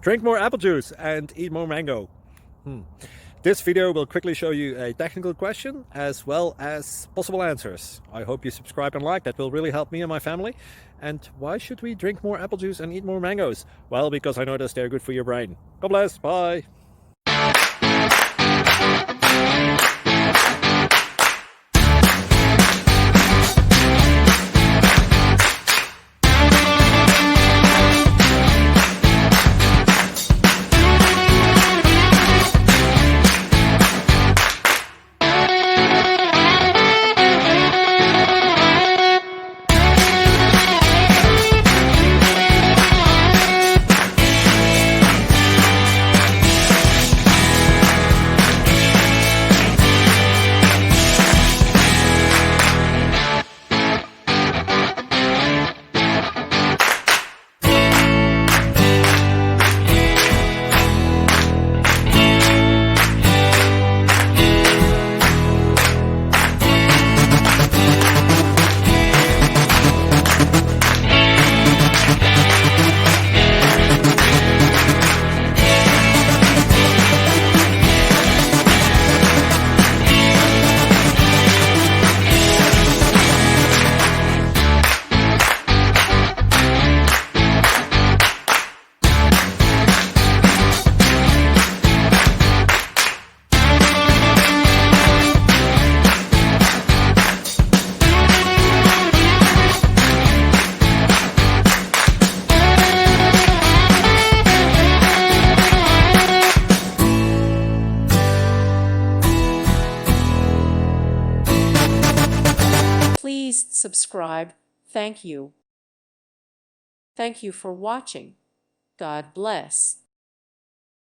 Drink more apple juice and eat more mango. This video will quickly show you a technical question as well as possible answers. I hope you subscribe and like, that will really help me and my family. And why should we drink more apple juice and eat more mangoes? Well, because I noticed they're good for your brain. God bless, bye! Please subscribe. Thank you. Thank you for watching. God bless.